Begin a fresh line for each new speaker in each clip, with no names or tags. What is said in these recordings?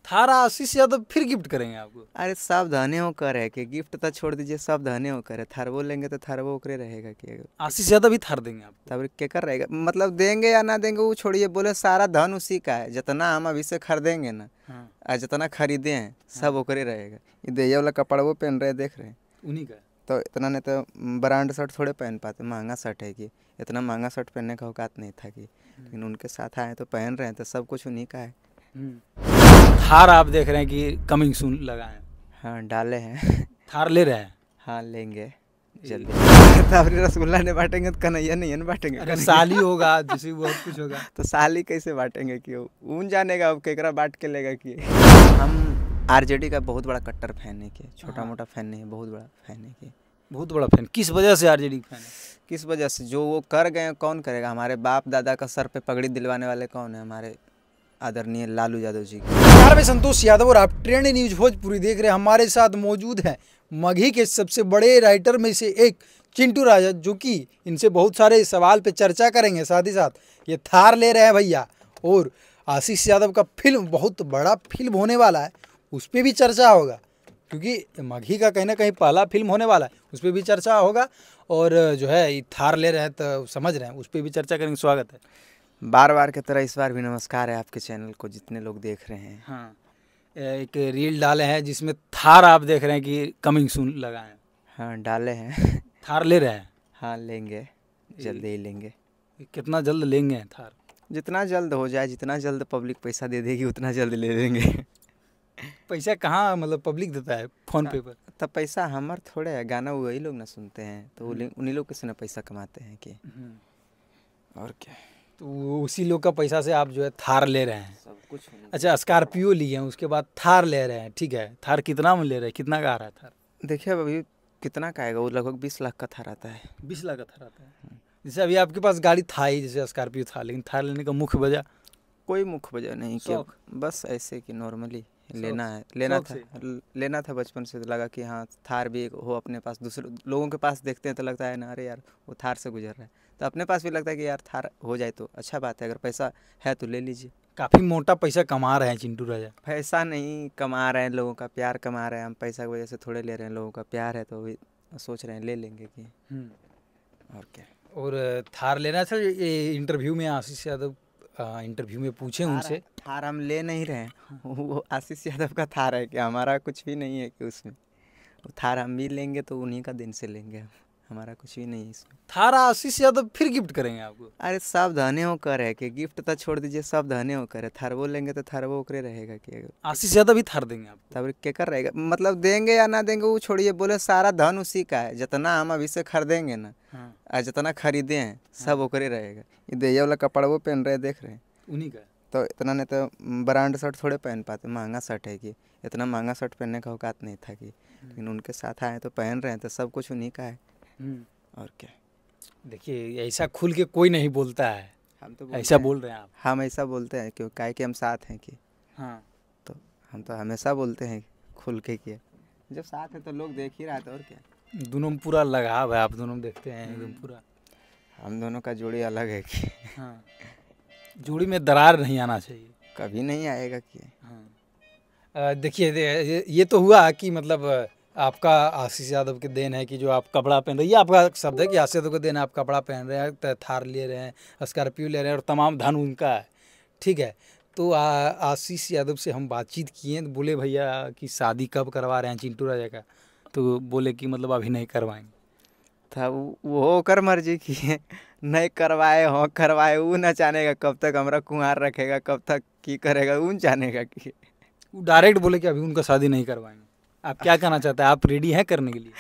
थार आशीष यादव फिर गिफ्ट करेंगे आपको।
अरे सब धने होकर है कि गिफ्ट तो छोड़ दीजिए, सब धने होकर है। थारवो लेंगे तो थारवो ओकरे रहेगा कि
आशीष यादव भी थार देंगे आपको।
तब क्या कर रहेगा, मतलब देंगे या ना देंगे वो छोड़िए, बोले सारा धन उसी का है। जितना हम अभी से खरीदेंगे ना,
हाँ।
जितना खरीदे हैं सब ओकरे रहेगा। ये दैया वाला कपड़ा वो पहन रहे देख रहे हैं,
उन्हीं का।
तो इतना नहीं तो ब्रांड शर्ट थोड़े पहन पाते, महंगा शर्ट है कि इतना महंगा शर्ट पहनने का औकात नहीं था कि, लेकिन उनके साथ आए तो पहन रहे हैं, तो सब कुछ उन्हीं का है।
थार आप देख रहे हैं कि कमिंग सून लगा है।
हाँ डाले हैं।
थार ले रहे हैं।
हाँ लेंगे जल्दी। तब रसगुल्ला नहीं बांटेंगे तो कन्हैया नहीं है बांटेंगे।
अगर साली होगा जैसे बहुत कुछ होगा
तो साली कैसे बांटेंगे कि उन जानेगा अब केकरा बांट के लेगा कि। हम आरजेडी का बहुत बड़ा कट्टर फैन है कि, छोटा मोटा फैन नहीं है, बहुत बड़ा फैन है कि।
बहुत बड़ा फैन। किस वजह से आरजेडी फैन है?
किस वजह से? जो वो कर गए कौन करेगा? हमारे बाप दादा का सर पे पगड़ी दिलवाने वाले कौन है? हमारे आदरणीय लालू यादव जी।
नमस्कार, मैं संतोष यादव और आप ट्रेंड न्यूज भोजपुरी देख रहे हैं। हमारे साथ मौजूद है मगही के सबसे बड़े राइटर में से एक चिंटू राजा, जो कि इनसे बहुत सारे सवाल पे चर्चा करेंगे। साथ ही साथ ये थार ले रहे हैं भैया, और आशीष यादव का फिल्म, बहुत बड़ा फिल्म होने वाला है, उस पर भी चर्चा होगा, क्योंकि मगही का कहीं ना कहीं पहला फिल्म होने वाला है, उस पर भी चर्चा होगा। और जो है ये थार ले रहे हैं तो समझ रहे हैं, उस पर भी चर्चा करेंगे। स्वागत है।
बार बार की तरह इस बार भी नमस्कार है आपके चैनल को, जितने लोग देख रहे हैं।
हाँ, एक रील डाले हैं जिसमें थार आप देख रहे हैं कि कमिंग सून लगा है।
हाँ डाले हैं।
थार ले रहे हैं।
हाँ लेंगे, जल्दी ही लेंगे।
कितना जल्द लेंगे थार?
जितना जल्द हो जाए, जितना जल्द पब्लिक पैसा दे देगी उतना जल्द ले लेंगे।
पैसा कहाँ, मतलब पब्लिक देता है फोन पे पर?
तब पैसा हमार थोड़े है, गाना वही लोग ना सुनते हैं, तो उन्हीं लोग से ना पैसा कमाते हैं कि। और क्या,
तो उसी लोग का पैसा से आप जो है थार ले रहे हैं।
सब कुछ।
अच्छा, स्कॉर्पियो लिए हैं, उसके बाद थार ले रहे हैं, ठीक है। थार कितना में ले रहे हैं, कितना का आ रहा है थार?
देखिए अभी कितना का आएगा, वो लगभग 20 लाख का थार आता है।
20 लाख का थार आता है। जैसे अभी आपके पास गाड़ी था ही, जैसे स्कॉर्पियो था, लेकिन थार लेने का मुख्य वजह?
कोई मुख्य वजह नहीं कि बस ऐसे कि नॉर्मली लेना है। लेना था बचपन से, तो लगा कि हाँ थार भी एक हो अपने पास। दूसरे लोगों के पास देखते हैं तो लगता है ना, अरे यार वो थार से गुजर रहा है, तो अपने पास भी लगता है कि यार थार हो जाए तो अच्छा बात है। अगर पैसा है तो ले लीजिए।
काफ़ी मोटा पैसा कमा रहे हैं चिंटू राजा।
पैसा नहीं कमा रहे हैं, लोगों का प्यार कमा रहे हैं। हम पैसा की वजह से थोड़े ले रहे हैं, लोगों का प्यार है तो सोच रहे हैं ले लेंगे कि। और क्या।
और थार लेना था। ये इंटरव्यू में आशीष यादव इंटरव्यू में पूछे उनसे।
थार हम ले नहीं रहे हैं, वो आशीष यादव का थार है कि, हमारा कुछ भी नहीं है कि उसमें। वो थार हम भी लेंगे तो उन्हीं का दिन से लेंगे हम, हमारा कुछ भी नहीं है इसमें।
थार आशीष यादव फिर गिफ्ट करेंगे आपको।
अरे सब धने होकर है कि, गिफ्ट तो छोड़ दीजिए, सब धने होकर है। थारवो लेंगे तो थारवो ओकरे रहेगा कि।
आशीष यादव भी थार देंगे आपको।
तब क्या कर रहेगा, मतलब देंगे या ना देंगे वो छोड़िए, बोले सारा धन उसी का है। जितना हम अभी से खरीदेंगे ना, जितना खरीदे हैं सब ओकरे रहेगा। ये दैया वाला कपड़ा वो पहन रहे देख रहे हैं,
उन्हीं का।
तो इतना नहीं तो ब्रांड शर्ट थोड़े पहन पाते, महंगा शर्ट है कि इतना महंगा शर्ट पहनने का औकात नहीं था कि, लेकिन उनके साथ आए तो पहन रहे हैं, तो सब कुछ उन्हीं का है। और क्या।
देखिए ऐसा खुल के कोई नहीं बोलता है,
हम तो
ऐसा बोल रहे हैं आप।
हम ऐसा बोलते हैं क्यों, काहे कि हम साथ हैं कि।
हाँ,
तो हम तो हमेशा बोलते हैं खुल के कि जब साथ है तो लोग देख ही रहा था। और क्या,
दोनों में पूरा लगाव है, आप दोनों देखते हैं एकदम पूरा।
हम दोनों का जोड़ी अलग है कि।
हाँ, जोड़ी में दरार नहीं आना चाहिए,
कभी नहीं आएगा कि।
हाँ, देखिए ये तो हुआ कि मतलब आपका आशीष यादव के देन है कि जो आप कपड़ा पहन रहे हैं, ये आपका शब्द है कि आशीष यादव का देन है, आप कपड़ा पहन रहे हैं, थार ले रहे हैं, स्कॉर्पियो ले रहे हैं, और तमाम धन उनका है, ठीक है। तो आशीष यादव से हम बातचीत किए, तो बोले भैया कि शादी कब करवा रहे हैं चिंटू राजा का? तो बोले कि मतलब अभी नहीं करवाएंगे।
था वो कर मर्जी की है, नहीं करवाए हो करवाए, वो न जानेगा कब तक हमारा कुंवार रखेगा, कब तक की करेगा, उन जानेगा कि।
वो डायरेक्ट बोले कि अभी उनका शादी नहीं करवाएंगे। आप क्या कहना चाहते हैं, आप रेडी हैं करने के लिए?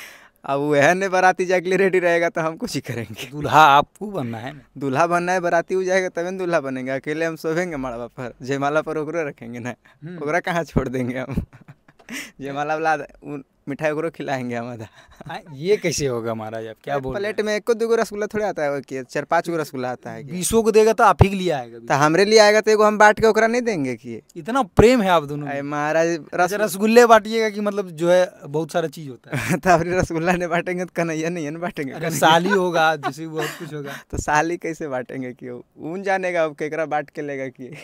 अब वह ने बाराती जाके लिए रेडी रहेगा तो हम कुछ ही करेंगे।
दूल्हा आपको बनना है ना?
दूल्हा बनना है, बाराती हो जाएगा तभी दूल्हा बनेंगे। अकेले हम सोवेंगे मड़वा पर, जयमाला पर ओकरो रखेंगे ना, ओकरा कहाँ छोड़ देंगे हम। जयमाला वाला मिठाई ओकरो खिलाएंगे हम आधा।
ये कैसे होगा महाराज, आप क्या बोल रहे हैं?
प्लेट में 1-2 रसगुल्ला थोड़े आता है कि 4-5 रसगुल्ला आता है।
20 को देगा तो आप ही के लिए आएगा,
तो हमरे लिए आएगा तो एगो हम बांट के ओकरा नहीं देंगे कि।
इतना प्रेम है आप दोनों में।
महाराज
रसगुल्ले बांटिएगा कि मतलब जो है बहुत सारा चीज होता है।
तो हमरे रसगुल्ला नहीं बांटेंगे तो कन्हैया नहीं है बांटेंगे।
अगर साली होगा जैसे बहुत कुछ होगा,
तो साली कैसे बांटेंगे कि, उन जानेगा अब केकरा बांट के लेगा कि।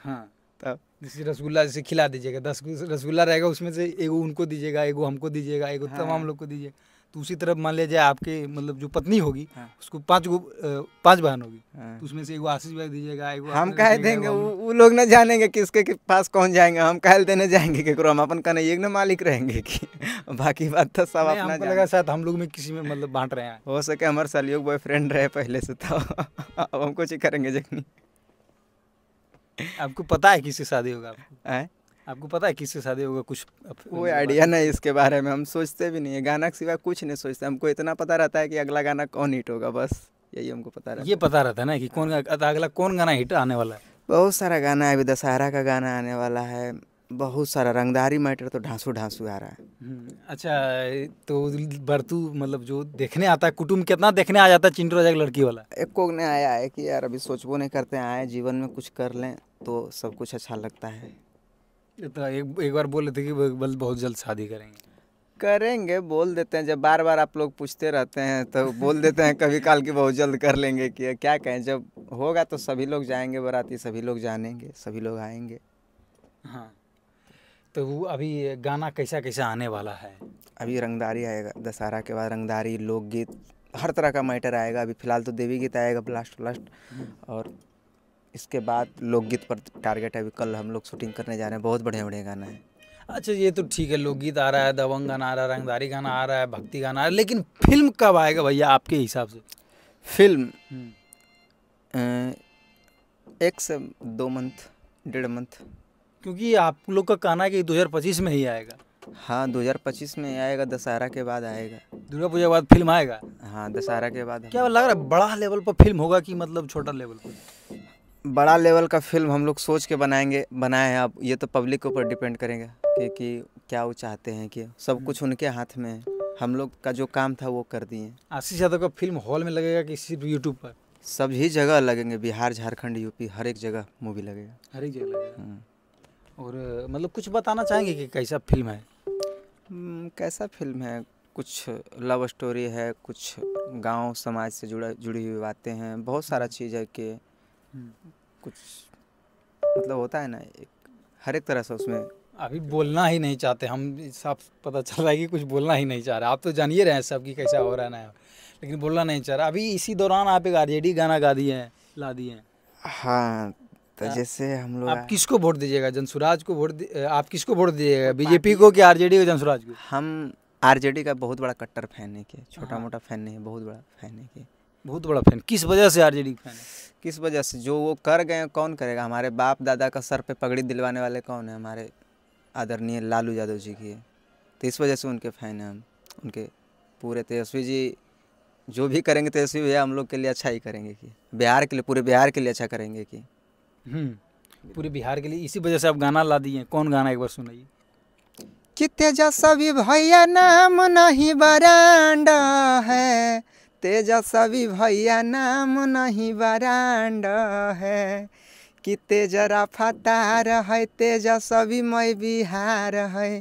हाँ,
तब
जैसे रसगुल्ला जैसे खिला दीजिएगा, 10 रसगुल्ला रहेगा, उसमें से एगो उनको दीजिएगा, एगो हमको दीजिएगा, एगो
हाँ।
तमाम लोग को दीजिएगा। तो उसी तरह मान लीजिए आपके मतलब जो पत्नी होगी
हाँ।
उसको 5 बहन होगी,
हाँ।
तो उसमें से एगो आशीष भाई दीजिएगा, एगो
हम
अपने
कह
रखिएगा,
देंगे,
एगो
वो लोग ना जानेंगे किसके के पास कौन जाएंगे, हम कह देने जाएंगे केकरो, हम अपन कहने एक ना मालिक रहेंगे कि बाकी बात तो सब
नहीं,
अपना
हमको
जाने।
लगा शायद हम लोग में किसी में मतलब बांट रहे हैं।
हो सके हमारे सहयोग बॉयफ्रेंड रहे पहले से, तो अब हम कुछ ही करेंगे जखनी।
आपको पता है किससे शादी होगा?
आए?
आपको पता है किससे शादी होगा? कुछ
कोई आइडिया नहीं इसके बारे में, हम सोचते भी नहीं है, गाना के सिवा कुछ नहीं सोचते। हमको इतना पता रहता है कि अगला गाना कौन हिट होगा, बस यही हमको पता रहता है।
ये पता रहता है ना कि कौन अगला कौन गाना हिट आने वाला है।
बहुत सारा गाना है, अभी दशहरा का गाना आने वाला है, बहुत सारा। रंगदारी मैटर तो ढांसू ढांसू आ रहा है।
अच्छा, तो बरतू मतलब जो देखने आता है, कुटुम्ब कितना देखने आ जाता है चिंटू राजा की लड़की वाला?
एक को ने आया है कि यार अभी सोचबो नहीं करते, आए जीवन में कुछ कर लें तो सब कुछ अच्छा लगता है।
ये तो एक बार बोले थे कि बस बहुत जल्द शादी
करेंगे, बोल देते हैं। जब बार बार आप लोग पूछते रहते हैं तो बोल देते हैं कभी काल की बहुत जल्द कर लेंगे। कि क्या कहें, जब होगा तो सभी लोग जाएंगे बाराती, सभी लोग जानेंगे, सभी लोग आएंगे।
हाँ, तो वो अभी गाना कैसा कैसा आने वाला है?
अभी रंगदारी आएगा, दशहरा के बाद रंगदारी, लोकगीत, हर तरह का मैटर आएगा। अभी फिलहाल तो देवी गीत आएगा लास्ट, और इसके बाद लोकगीत पर टारगेट है। अभी कल हम लोग शूटिंग करने जा रहे हैं, बहुत बढ़िया बढ़िया गाना है।
अच्छा, ये तो ठीक है, लोकगीत आ रहा है, दबंग गाना आ रहा है, रंगदारी गाना आ रहा है, भक्ति गाना आ रहा है, लेकिन फिल्म कब आएगा भैया आपके हिसाब से?
फिल्म 1 से 2 मंथ, 1.5 मंथ।
क्योंकि आप लोग का कहना है कि 2025 में ही आएगा।
हाँ, 2025 में आएगा, दशहरा के बाद आएगा।
दुर्गा पूजा के बाद फिल्म आएगा?
हाँ, दशहरा के बाद।
क्या लग रहा है बड़ा लेवल पर फिल्म होगा कि मतलब छोटा लेवल पर?
बड़ा लेवल का फिल्म हम लोग सोच के बनाए हैं। अब ये तो पब्लिक के ऊपर डिपेंड करेगा कि क्या वो चाहते हैं। कि सब कुछ उनके हाथ में है, हम लोग का जो काम था वो कर दिए।
आशीष यादव का फिल्म हॉल में लगेगा कि सिर्फ यूट्यूब पर?
सभी जगह लगेंगे, बिहार, झारखंड, यूपी, हर एक जगह मूवी लगेगा।
हर एक जगह लगेगा। और मतलब कुछ बताना चाहेंगे कि कैसा फिल्म है?
कैसा फिल्म है? कुछ लव स्टोरी है, कुछ गांव समाज से जुड़ी हुई बातें हैं, बहुत सारा चीज़ है कि कुछ मतलब होता है ना, एक हर एक तरह से उसमें।
अभी बोलना ही नहीं चाहते हम, साफ पता चल रहा है कि कुछ बोलना ही नहीं चाह रहा। आप तो जानिए रहे हैं सब कि कैसा हो रहा है ना, लेकिन बोलना नहीं चाह रहा। अभी इसी दौरान आप एक आरजेडी गाना ला दिए हैं।
हाँ, तो जैसे हम लोग,
आप किसको वोट दीजिएगा? जनसुराज को आप किसको वोट दीजिएगा, बीजेपी को कि आरजेडी को, जनसुराज को?
हम आरजेडी का बहुत बड़ा कट्टर फैन है। कि छोटा मोटा फैन नहीं है, बहुत बड़ा फैन है। कि
बहुत बड़ा फैन। किस वजह से आरजेडी फैन है?
किस वजह से? जो वो कर गए कौन करेगा? हमारे बाप दादा का सर पे पगड़ी दिलवाने वाले कौन है? हमारे आदरणीय लालू यादव जी की है। तो इस वजह से उनके फ़ैन हैं हम। उनके पूरे तेजस्वी जी जो भी करेंगे, तेजस्वी भैया हम लोग के लिए अच्छा ही करेंगे। कि बिहार के लिए, पूरे बिहार के लिए अच्छा करेंगे। कि
पूरे बिहार के लिए। इसी वजह से आप गाना ला दिए। कौन गाना, एक बार सुनाइए।
कि तेजस्वी भैया नाम नहीं बरांडा है, तेजस्वी भैया नाम नहीं बरांडा है। कि तेजरा फतार है, तेजस्वी मई बिहार है।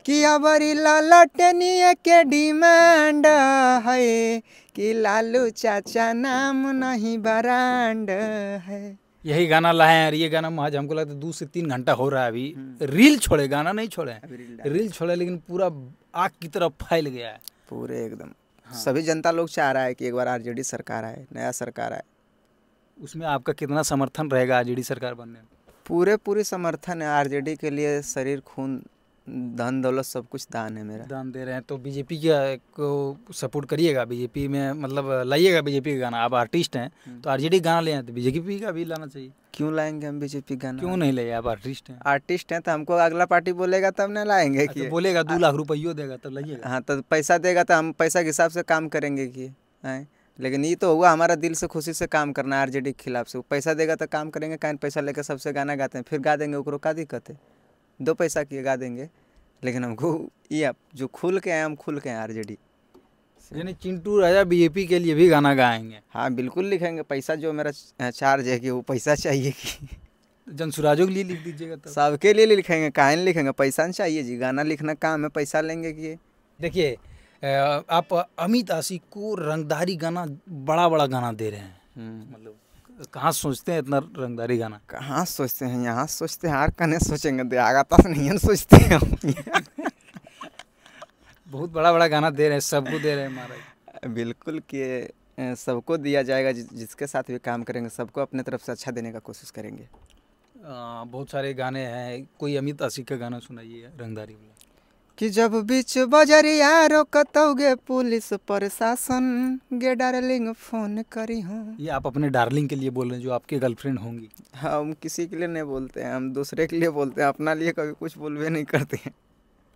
कि अबरी ललटनिया के डिमांड है। कि लालू चाचा नाम नहीं बरांड है।
यही गाना लाए हैं। और ये गाना आज हमको लगता है 2 से 3 घंटा हो रहा है। अभी रील छोड़े, गाना नहीं छोड़े, रील छोड़े, लेकिन पूरा आग की तरफ फैल गया है
पूरे एकदम। सभी जनता लोग चाह रहा है कि एक बार आरजेडी सरकार आए, नया सरकार आए।
उसमें आपका कितना समर्थन रहेगा आरजेडी सरकार बनने में?
पूरे समर्थन है आरजेडी के लिए। शरीर, खून, धन दौलत सब कुछ दान है मेरा।
दान दे रहे हैं तो बीजेपी को सपोर्ट करिएगा? बीजेपी में मतलब लाइएगा बीजेपी का गाना? आप आर्टिस्ट हैं तो आरजेडी गाना ले आए तो बीजेपी का भी लाना चाहिए।
क्यों लाएंगे हम बीजेपी गाना?
क्यों नहीं लाइए? आप आर्टिस्ट हैं
तो हमको अगला पार्टी बोलेगा तब ना लाएंगे। कि
बोलेगा 2 लाख रुपये देगा तब लाइएगा।
हाँ, तो पैसा देगा तो हम पैसा के हिसाब से काम करेंगे। कि लेकिन ये तो हुआ हमारा दिल से, खुशी से काम करना है आरजेडी के खिलाफ से। वो पैसा देगा तो काम करेंगे। काहे पैसा लेकर सबसे गाना गाते हैं, फिर गा देंगे, ओकरो का दिक्कत है? 2 पैसा किए गा देंगे। लेकिन हमको ये जो खुल के हैं, हम खुल के हैं आरजेडी।
यानी चिंटू राजा बीजेपी के लिए भी गाना गाएंगे?
हाँ, बिल्कुल लिखेंगे। पैसा जो मेरा चार्ज है कि वो पैसा चाहिए। कि
जनसुराजों के लिए लिख दीजिएगा तब?
सबके लिए लिखेंगे, काहे नहीं लिखेंगे? पैसा नहीं चाहिए जी, गाना लिखना काम है, पैसा लेंगे। कि
देखिए, आप अमित आशिक को रंगदारी गाना, बड़ा गाना दे रहे हैं। मतलब कहाँ सोचते हैं इतना रंगदारी गाना?
कहाँ सोचते हैं, यहाँ सोचते हैं, आर कने सोचेंगे, तो आगा तक नहीं है सोचते हैं हम।
बहुत बड़ा बड़ा गाना दे रहे हैं, सबको दे रहे हैं महाराज।
बिल्कुल कि सबको दिया जाएगा, जिसके साथ भी काम करेंगे सबको अपने तरफ से अच्छा देने का कोशिश करेंगे।
बहुत सारे गाने हैं, कोई अमित आशिक का गाना सुनाइए रंगदारी वाला।
कि जब बीच बजरिया रोकतोगे पुलिस प्रशासन, गे डार्लिंग फोन करी हूँ।
ये आप अपने डार्लिंग के लिए बोल रहे हैं जो आपकी गर्लफ्रेंड होंगी?
हम किसी के लिए नहीं बोलते हैं, हम दूसरे के लिए बोलते हैं, अपना लिए कभी कुछ बोलवे नहीं करते हैं।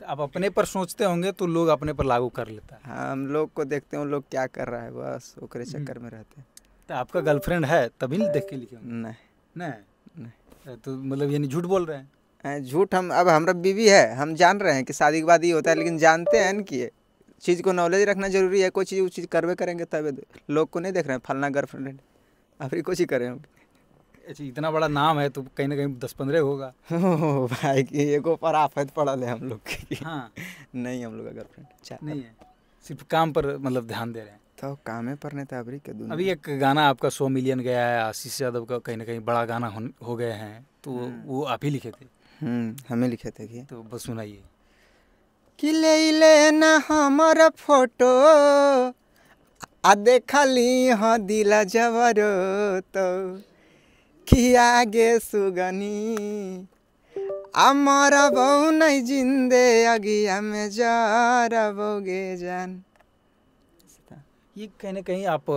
तो आप अपने पर सोचते होंगे तो लोग अपने पर लागू कर लेता है।
हाँ, हम लोग को देखते हैं, लोग क्या कर रहा है, बस ओकरे चक्कर में रहते हैं।
तो आपका गर्लफ्रेंड है तभी नहीं देख के लिखे होंगे?
नहीं
नहीं, तो मतलब यानी झूठ बोल रहे हैं?
झूठ, हम अब हमारा बीवी है, हम जान रहे हैं कि शादी के बाद ही होता है, लेकिन जानते हैं ना कि ये चीज़ को नॉलेज रखना जरूरी है। कोई चीज़ वो चीज़ करवे करेंगे तब लोग को नहीं देख रहे हैं फलना गर्लफ्रेंड, अभी कुछ ही करें हम।
अच्छा, इतना बड़ा नाम है तो कहीं ना कहीं 10-15 होगा।
भाई की एगो पर आफत पड़ल है हम लोग की।
हाँ,
नहीं, हम लोग का गर्लफ्रेंड
नहीं है, सिर्फ काम पर मतलब ध्यान दे रहे हैं।
तो कामे पर नहीं था अभी के दुनिया।
अभी एक गाना आपका 100 मिलियन गया है, आशीष यादव का कहीं ना कहीं बड़ा गाना हो गए हैं, तो वो आप ही लिखे थे?
हमें लिखे थे कि
तो बस सुनाइए।
कि ले ना हमारा फोटो आ देखली हाँ दिला जबरो, तो कि आगे सुगनी हमारा बहु नहीं जिंदे अगिया में जा रहोगे जान।
ये कहीं ना कहीं आप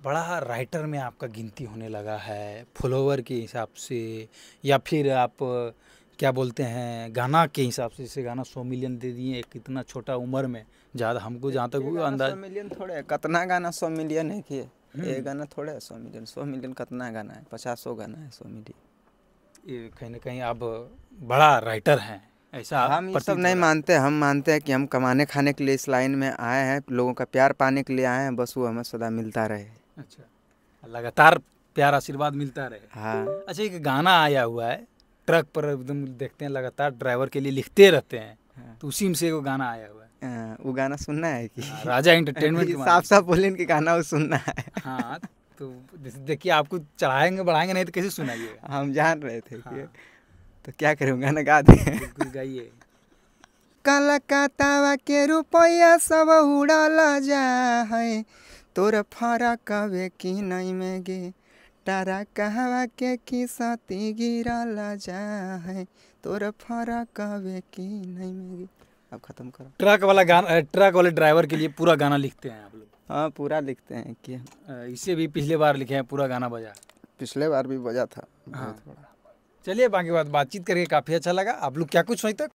बड़ा राइटर में आपका गिनती होने लगा है, फॉलोवर के हिसाब से, या फिर आप क्या बोलते हैं गाना के हिसाब से? जैसे गाना 100 मिलियन दे दिए एक इतना छोटा उम्र में, ज़्यादा हमको जहाँ तक हुआ अंदाज।
100 मिलियन थोड़े, कितना गाना 100 मिलियन है कि ये गाना थोड़े है 100 मिलियन। 100 मिलियन कितना गाना है, 50 गाना है 100 मिलियन।
ये कहीं ना कहीं आप बड़ा राइटर हैं, ऐसा
हम ये सब नहीं मानते। हम मानते हैं कि हम कमाने खाने के लिए इस लाइन में आए हैं, लोगों का प्यार पाने के लिए आए हैं, बस वो हमें सदा मिलता रहे।
अच्छा, लगातार प्यार आशीर्वाद मिलता रहे।
हाँ।
अच्छा, एक गाना आया हुआ है, ट्रक पर एकदम देखते हैं लगातार ड्राइवर के लिए लिखते रहते हैं। हाँ। तो उसी में से वो गाना आया हुआ है।
वो गाना सुनना है कि
राजा एंटरटेनमेंट के
साफ साफ बोले कि गाना वो सुनना है।
हाँ, तो देखिए आपको चढ़ाएंगे बढ़ाएंगे नहीं तो कैसे सुनाइएगा?
हम जान रहे थे कि
हाँ।
तो क्या करूँ, गाना गा दे।
बिल्कुल गाइए।
कलकत्ता के रुपया सब उड़ल जा है, तोर फरक वे की नहीं में गे, तारा कहवा के किसती गिरल जा है, तोर फरक वे की नहीं में गे। अब खत्म करो।
ट्रक वाला गाना, ट्रक वाले ड्राइवर के लिए पूरा गाना लिखते हैं आप लोग?
हाँ, पूरा लिखते हैं कि
इसे भी पिछले बार लिखे हैं, पूरा गाना बजा?
पिछले बार भी बजा था।
हाँ। चलिए, बाकी बातचीत करके काफ़ी अच्छा लगा। आप लोग क्या कुछ नहीं तक